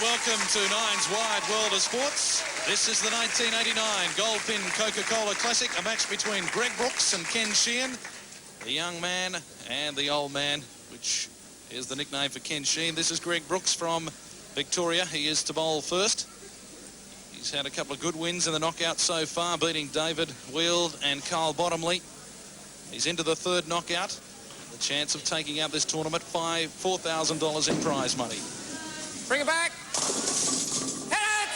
welcome to Nine's Wide World of Sports. This is the 1989 Goldpin Coca-Cola Classic, a match between Greg Brooks and Ken Sheehan, the young man and the old man, which is the nickname for Ken Sheehan. This is Greg Brooks from Victoria. He is to bowl first. He's had a couple of good wins in the knockout so far, beating David Weald and Carl Bottomley. He's into the third knockout. The chance of taking out this tournament, $4,000 in prize money. Bring it back. Hit it!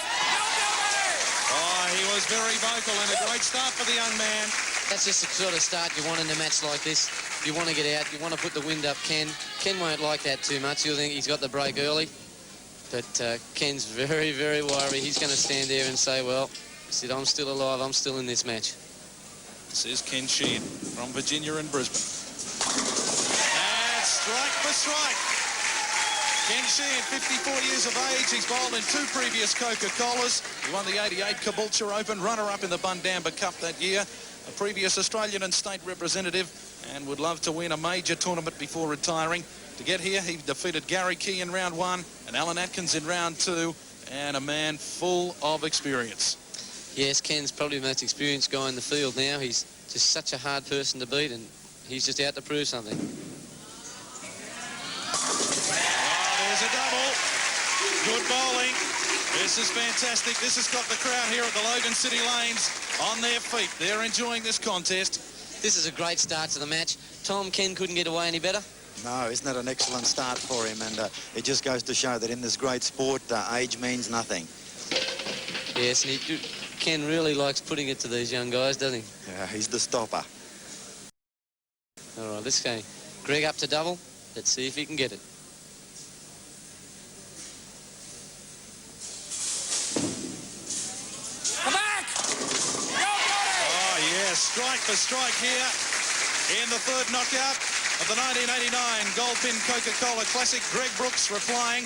Oh, he was very vocal and a great start for the young man. That's just the sort of start you want in a match like this. You want to get out, you want to put the wind up Ken. Ken won't like that too much. He'll think he's got the break early. But Ken's very, very worried. He's going to stand there and say, well, Sid, I'm still alive. I'm still in this match. This is Ken Sheehan from Virginia and Brisbane. And strike for strike. Ken Sheehan, 54 years of age. He's bowled in 2 previous Coca-Colas. He won the 88 Caboolture Open, runner-up in the Bundamba Cup that year, a previous Australian and state representative, and would love to win a major tournament before retiring. To get here, he defeated Gary Key in round 1 and Alan Atkins in round 2, and a man full of experience. Yes, Ken's probably the most experienced guy in the field now. He's just such a hard person to beat, and he's just out to prove something. There's a double. Good bowling. This is fantastic. This has got the crowd here at the Logan City Lanes on their feet. They're enjoying this contest. This is a great start to the match. Tom, Ken couldn't get away any better. No, isn't that an excellent start for him? And it just goes to show that in this great sport, age means nothing. Yes, and Ken really likes putting it to these young guys, doesn't he? Yeah, he's the stopper. All right, let's go. Greg up to double. Let's see if he can get it. Strike for strike here in the third knockout of the 1989 Goldpin Coca-Cola Classic. Greg Brooks replying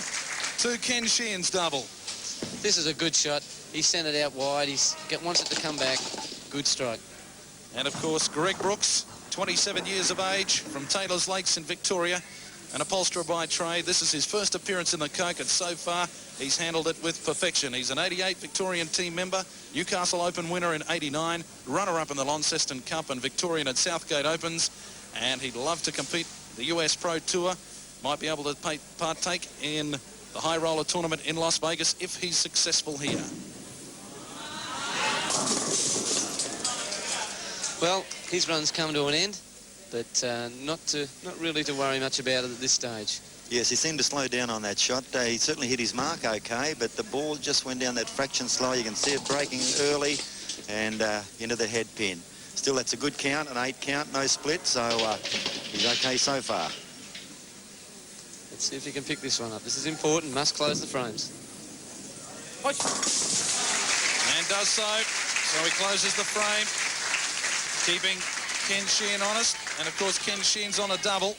to Ken Sheehan's double. This is a good shot. He sent it out wide. He wants it to come back. Good strike. And of course, Greg Brooks, 27 years of age, from Taylor's Lakes in Victoria, an upholsterer by trade. This is his first appearance in the Coke, and so far he's handled it with perfection. He's an 88 Victorian team member, Newcastle Open winner in 89, runner-up in the Launceston Cup and Victorian at Southgate Opens, and he'd love to compete the US Pro Tour. Might be able to partake in the high roller tournament in Las Vegas if he's successful here. Well, his run's come to an end, but not really to worry much about it at this stage. Yes, he seemed to slow down on that shot. He certainly hit his mark okay, but the ball just went down that fraction slow. You can see it breaking early and into the head pin. Still, that's a good count, an 8 count, no split, so he's okay so far. Let's see if he can pick this one up. This is important. Must close the frames. And does so. So he closes the frame, keeping Ken Sheehan honest. And of course, Ken Sheehan's on a double.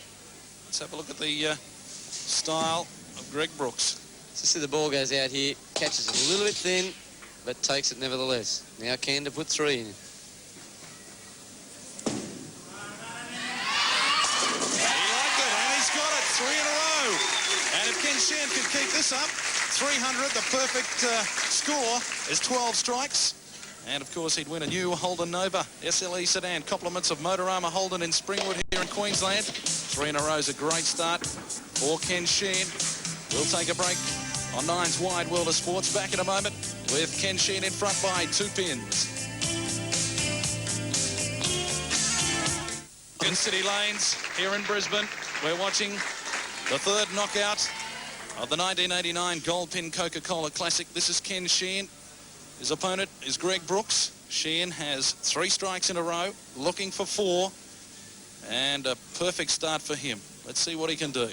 Let's have a look at the style of Greg Brooks. So see the ball goes out here, catches it a little bit thin, but takes it nevertheless. Now Ken to put 3 in. He liked it, and he's got it, 3 in a row. And if Ken Sheehan can keep this up, 300, the perfect score is 12 strikes. And of course, he'd win a new Holden Nova SLE sedan. Compliments of Motorama Holden in Springwood here in Queensland. 3 in a row is a great start for Ken Sheehan. We'll take a break on Nine's Wide World of Sports. Back in a moment with Ken Sheehan in front by 2 pins. In City Lanes here in Brisbane, we're watching the third knockout of the 1989 Goldpin Coca-Cola Classic. This is Ken Sheehan. His opponent is Greg Brooks. Sheehan has 3 strikes in a row, looking for 4, and a perfect start for him. Let's see what he can do.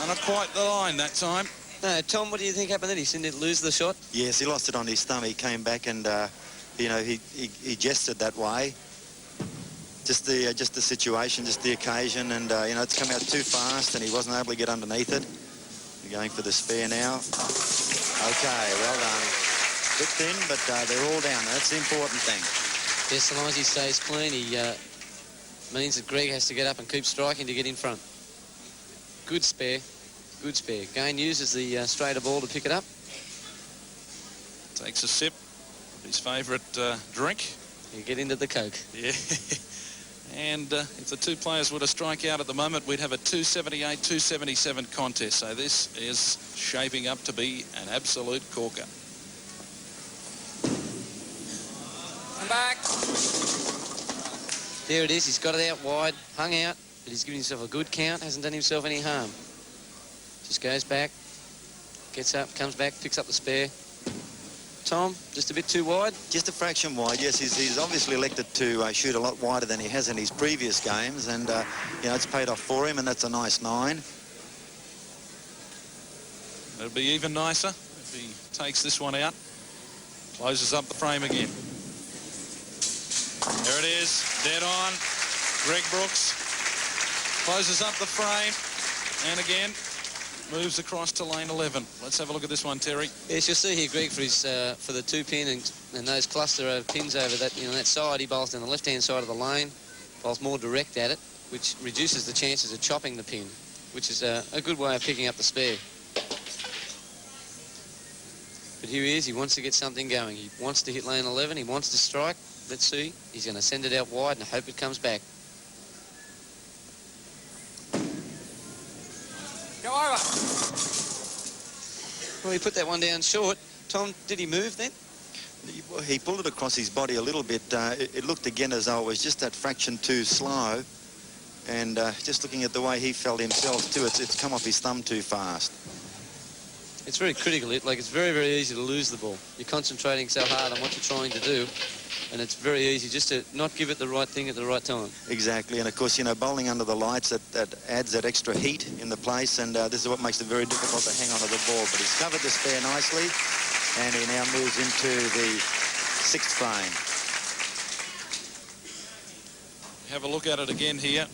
Not quite the line that time. No, Tom, what do you think happened then? He seemed to lose the shot? Yes, he lost it on his thumb. He came back and, you know, he gestured that way. Just the situation, just the occasion, and you know, it's come out too fast, and he wasn't able to get underneath it. We're going for the spare now. Okay, well done. Bit thin, but they're all down. That's the important thing. Yes, so long as he stays clean, Means that Greg has to get up and keep striking to get in front. Good spare. Good spare. Gain uses the straighter ball to pick it up. Takes a sip of his favourite drink. You get into the Coke. Yeah. And if the two players were to strike out at the moment, we'd have a 278-277 contest. So this is shaping up to be an absolute corker. And back. There it is. He's got it out wide, hung out, but he's given himself a good count. Hasn't done himself any harm. Just goes back, gets up, comes back, picks up the spare. Tom, just a bit too wide? Just a fraction wide, yes. He's obviously elected to shoot a lot wider than he has in his previous games, and, you know, it's paid off for him, and that's a nice 9. It'll be even nicer if he takes this one out. Closes up the frame again. There it is, dead on. Greg Brooks closes up the frame, and again, moves across to lane 11. Let's have a look at this one, Terry. Yes, you'll see here Greg for his for the 2-pin and those cluster of pins over that, you know, that side. He bowls down the left-hand side of the lane, bowls more direct at it, which reduces the chances of chopping the pin, which is a good way of picking up the spare. But here he is. He wants to get something going. He wants to hit lane 11. He wants to strike. Let's see. He's going to send it out wide and hope it comes back. Go over. Well, he put that one down short. Tom, did he move then? He pulled it across his body a little bit. It looked again as though it was just that fraction too slow. And just looking at the way he felt himself too, it's come off his thumb too fast. It's very critical. It's very, very easy to lose the ball. You're concentrating so hard on what you're trying to do, and it's very easy just to not give it the right thing at the right time. Exactly, and of course, you know, bowling under the lights, that adds that extra heat in the place, and this is what makes it very difficult to hang on to the ball. But he's covered the spare nicely, and he now moves into the 6th frame. Have a look at it again here.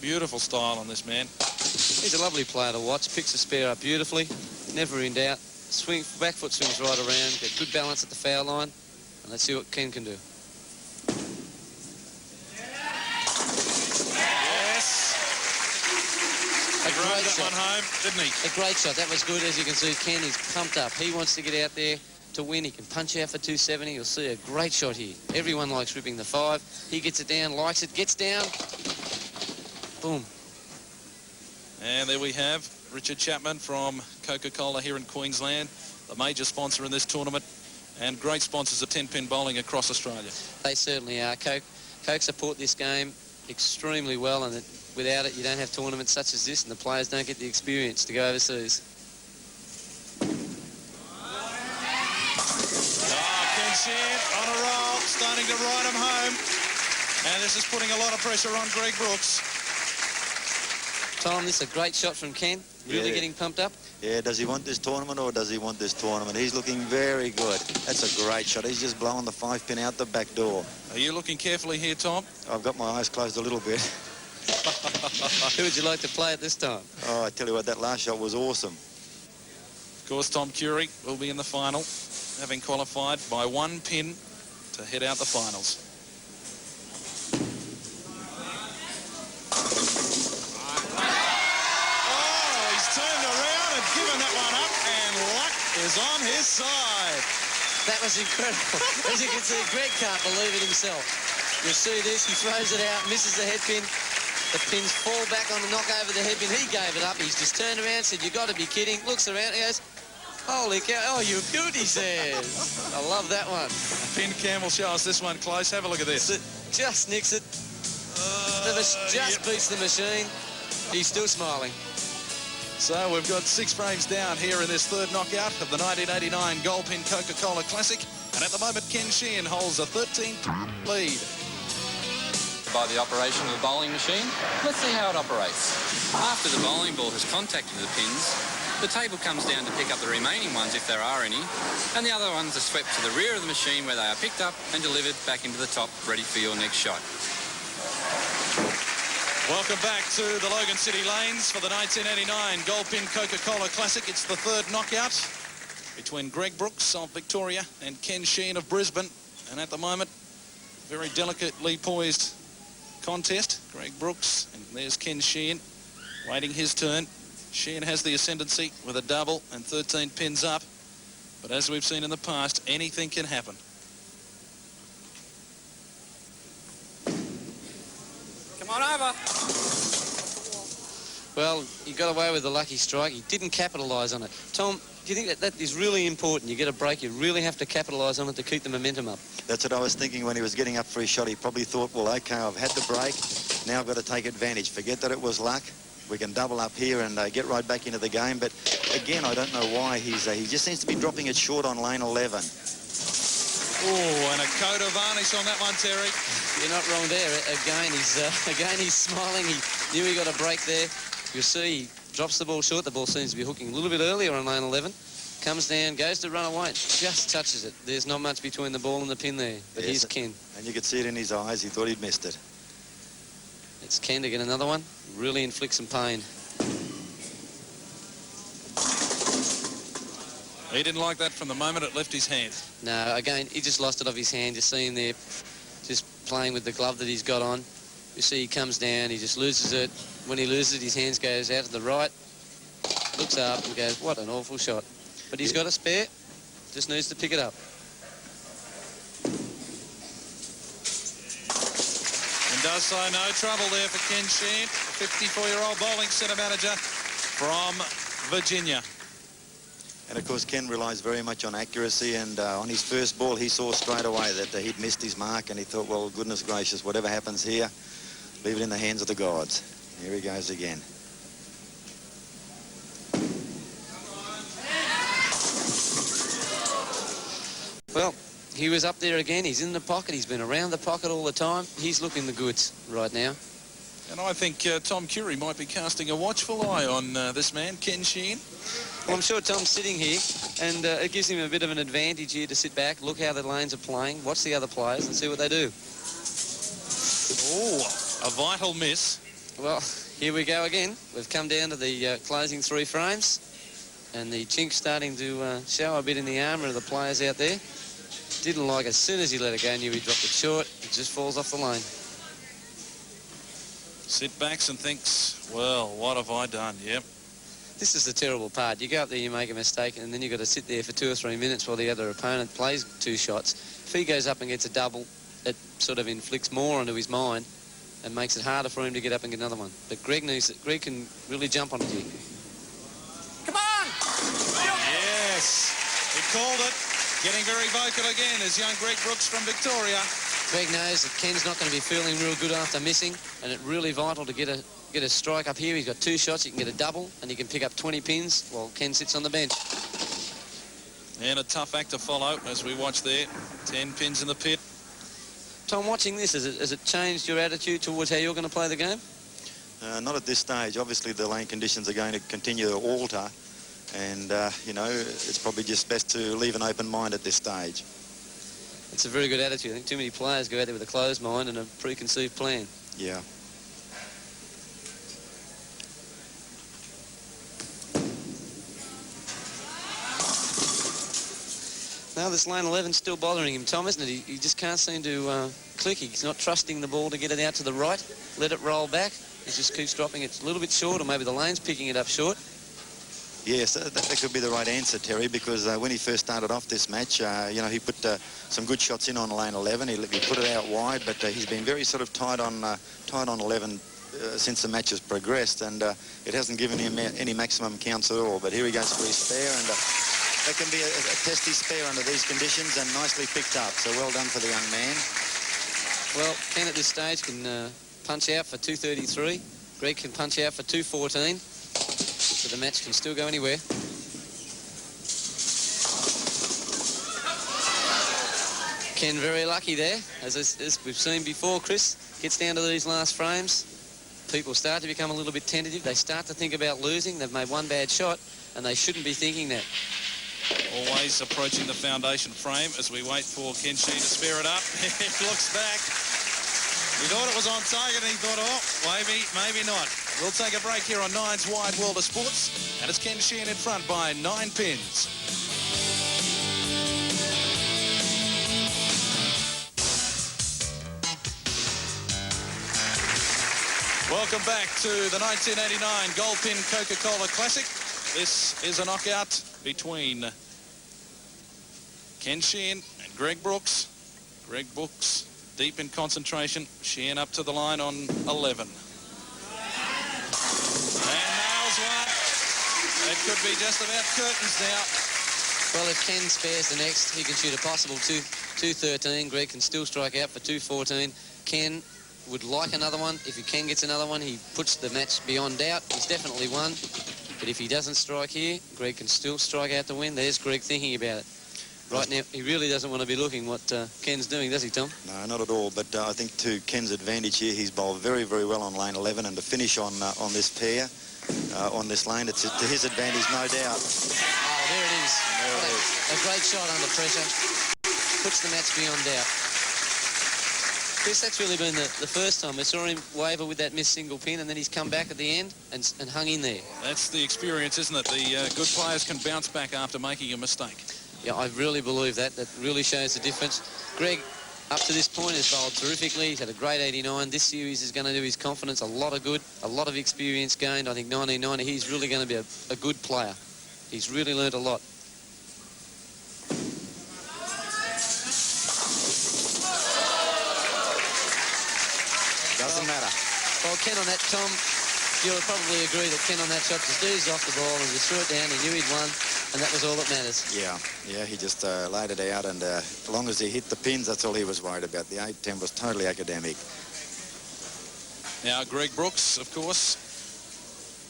Beautiful style on this man. He's a lovely player to watch. Picks the spare up beautifully. Never in doubt. Swing, back foot swings right around. Get good balance at the foul line. And let's see what Ken can do. Yes. A Drove great that shot. one home, didn't he? A great shot. That was good. As you can see, Ken is pumped up. He wants to get out there to win. He can punch out for 270. You'll see a great shot here. Everyone likes ripping the 5. He gets it down, likes it, gets down. Boom. And there we have Richard Chapman from Coca-Cola here in Queensland, the major sponsor in this tournament, and great sponsors of 10-pin bowling across Australia. They certainly are. Coke support this game extremely well, and without it, you don't have tournaments such as this, and the players don't get the experience to go overseas. Ken Sheehan on a roll, starting to ride him home, and this is putting a lot of pressure on Greg Brooks. Tom, this is a great shot from Ken. Really getting pumped up. Yeah, does he want this tournament or does he want this tournament? He's looking very good. That's a great shot. He's just blowing the 5-pin out the back door. Are you looking carefully here, Tom? I've got my eyes closed a little bit. Who would you like to play at this time? Oh, I tell you what, that last shot was awesome. Of course, Tom Curry will be in the final, having qualified by 1 pin to head out the finals. Is on his side. That was incredible. As you can see, Greg can't believe it himself. You'll see this. He throws it out, misses the headpin. The pins fall back on the knock over the headpin. He gave it up. He's just turned around, said, "You got to be kidding." Looks around, he goes, "Holy cow! Oh, you good," he says. I love that one. Pin Cam will show us this one close. Have a look at this. Just nicks it. Just beats the machine. He's still smiling. So we've got 6 frames down here in this 3rd knockout of the 1989 Gold Pin Coca-Cola Classic. And at the moment, Ken Sheehan holds a 13 lead. By the operation of the bowling machine, let's see how it operates. After the bowling ball has contacted the pins, the table comes down to pick up the remaining ones if there are any, and the other ones are swept to the rear of the machine where they are picked up and delivered back into the top, ready for your next shot. Welcome back to the Logan City Lanes for the 1989 Gold Pin Coca-Cola Classic. It's the 3rd knockout between Greg Brooks of Victoria and Ken Sheehan of Brisbane. And at the moment, very delicately poised contest. Greg Brooks, and there's Ken Sheehan waiting his turn. Sheehan has the ascendancy with a double and 13 pins up. But as we've seen in the past, anything can happen. Come on over. Well, he got away with the lucky strike. He didn't capitalise on it. Tom, do you think that is really important? You get a break, you really have to capitalise on it to keep the momentum up. That's what I was thinking when he was getting up for his shot. He probably thought, well, okay, I've had the break. Now I've got to take advantage. Forget that it was luck. We can double up here and get right back into the game. But again, I don't know why he just seems to be dropping it short on lane 11. Oh, and a coat of varnish on that one, Terry. You're not wrong there. Again, he's smiling. He knew he got a break there. You'll see he drops the ball short. The ball seems to be hooking a little bit earlier on lane 11. Comes down, goes to run away, just touches it. There's not much between the ball and the pin there. But Yes, here's Ken. And you could see it in his eyes. He thought he'd missed it. It's Ken to get another one. Really inflict some pain. He didn't like that from the moment it left his hand. No, again, he just lost it off his hand. You see him there just playing with the glove that he's got on. You see he comes down, he just loses it. When he loses it, his hands goes out to the right, looks up and goes, what an awful shot. But he's got a spare, just needs to pick it up. And does so no trouble there for Ken Sheehan, 54-year-old bowling centre manager from Virginia. And of course, Ken relies very much on accuracy, and on his first ball, he saw straight away that he'd missed his mark, and he thought, well, goodness gracious, whatever happens here, leave it in the hands of the gods. Here he goes again. Well, he was up there again. He's in the pocket. He's been around the pocket all the time. He's looking the goods right now. And I think Tom Curry might be casting a watchful eye on this man, Ken Sheehan. Well, I'm sure Tom's sitting here, and it gives him a bit of an advantage here to sit back, look how the lanes are playing, watch the other players, and see what they do. Oh, a vital miss. Well, here we go again. We've come down to the closing 3 frames, and the chink's starting to show a bit in the armour of the players out there. Didn't like as soon as he let it go, knew he dropped it short. It just falls off the lane. Sit backs and thinks, well, what have I done? Yep. This is the terrible part. You go up there, you make a mistake, and then you've got to sit there for 2 or 3 minutes while the other opponent plays 2 shots. If he goes up and gets a double, it sort of inflicts more onto his mind and makes it harder for him to get up and get another one. But Greg can really jump on it here. Come on! Yes, he called it. Getting very vocal again is young Greg Brooks from Victoria. Greg knows that Ken's not going to be feeling real good after missing, and it's really vital to get a strike up here. He's got 2 shots. He can get a double, and he can pick up 20 pins while Ken sits on the bench. And a tough act to follow as we watch there. 10 pins in the pit. Tom, watching this, has it changed your attitude towards how you're going to play the game? Not at this stage. Obviously, the lane conditions are going to continue to alter. And, you know, it's probably just best to leave an open mind at this stage. It's a very good attitude. I think too many players go out there with a closed mind and a preconceived plan. Yeah. Now this lane 11's still bothering him, Tom, isn't it? He just can't seem to click. He's not trusting the ball to get it out to the right, let it roll back. He just keeps dropping it a little bit short, or maybe the lane's picking it up short. Yes, that could be the right answer, Terry, because when he first started off this match, you know, he put some good shots in on lane 11. He put it out wide, but he's been very sort of tight on 11 since the match has progressed, and it hasn't given him any maximum counts at all. But here he goes for his spare, and that can be a testy spare under these conditions, and nicely picked up. So well done for the young man. Well, Ken at this stage can punch out for 233. Greg can punch out for 214. So the match can still go anywhere. Ken very lucky there. As we've seen before, Chris, gets down to these last frames. People start to become a little bit tentative. They start to think about losing. They've made one bad shot, and they shouldn't be thinking that. Always approaching the foundation frame as we wait for Ken Sheehan to spare it up. He looks back. He thought it was on target, and he thought, oh, maybe not. We'll take a break here on Nine's Wide World of Sports, and it's Ken Sheehan in front by 9 pins. Welcome back to the 1989 Gold Pin Coca-Cola Classic. This is a knockout between Ken Sheehan and Greg Brooks. Greg Brooks deep in concentration. Sheehan up to the line on 11. And nails one. It could be just about curtains now. Well, if Ken spares the next, he can shoot a possible 213. Greg can still strike out for 214. Ken would like another one. If Ken gets another one, he puts the match beyond doubt. He's definitely won. But if he doesn't strike here, Greg can still strike out to win. There's Greg thinking about it. Right now, he really doesn't want to be looking what Ken's doing, does he, Tom? No, not at all. But I think to Ken's advantage here, he's bowled very, very well on lane 11, and to finish on this pair, on this lane, it's to his advantage, no doubt. Oh, there it is. There it is. A great shot under pressure. Puts the match beyond doubt. Chris, that's really been the first time we saw him waver with that missed single pin, and then he's come back at the end and hung in there. That's the experience, isn't it? The good players can bounce back after making a mistake. Yeah, I really believe that. That really shows the difference. Greg, up to this point, has bowled terrifically. He's had a great 89. This series is going to do his confidence a lot of good, a lot of experience gained. I think 1990, he's really going to be a good player. He's really learnt a lot. Doesn't matter. Well, Ken on that, Tom, you'll probably agree that Ken on that shot just eased off the ball and just threw it down. He knew he'd won, and that was all that matters. Yeah, he just laid it out, and as long as he hit the pins, that's all he was worried about. The 8-10 was totally academic. Now, Greg Brooks, of course,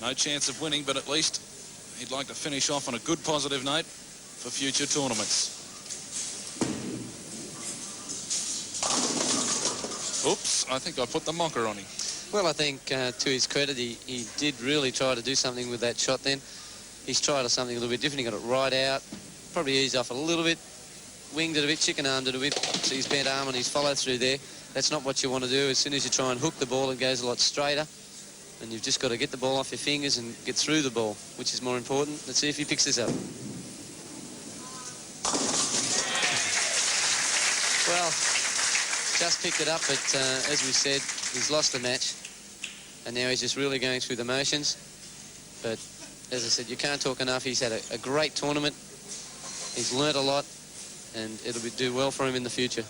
no chance of winning, but at least he'd like to finish off on a good positive note for future tournaments. Oops, I think I put the mocker on him. Well, I think to his credit, he did really try to do something with that shot then. He's tried something a little bit different. He got it right out, probably eased off a little bit, winged it a bit, chicken-armed it a bit, so his bent arm and his follow-through there. That's not what you want to do. As soon as you try and hook the ball, it goes a lot straighter, and you've just got to get the ball off your fingers and get through the ball, which is more important. Let's see if he picks this up. Well, just picked it up, but as we said, he's lost the match, and now he's just really going through the motions. But as I said, you can't talk enough. He's had a great tournament. He's learnt a lot, and it'll do well for him in the future.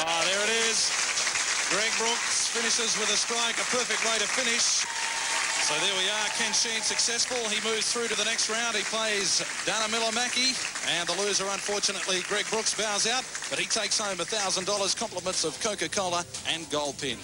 Ah, there it is. Greg Brooks finishes with a strike, a perfect way to finish. So there we are, Ken Sheehan successful. He moves through to the next round. He plays Dana Millamaki, and the loser, unfortunately, Greg Brooks, bows out, but he takes home $1,000, compliments of Coca-Cola and Gold Pin.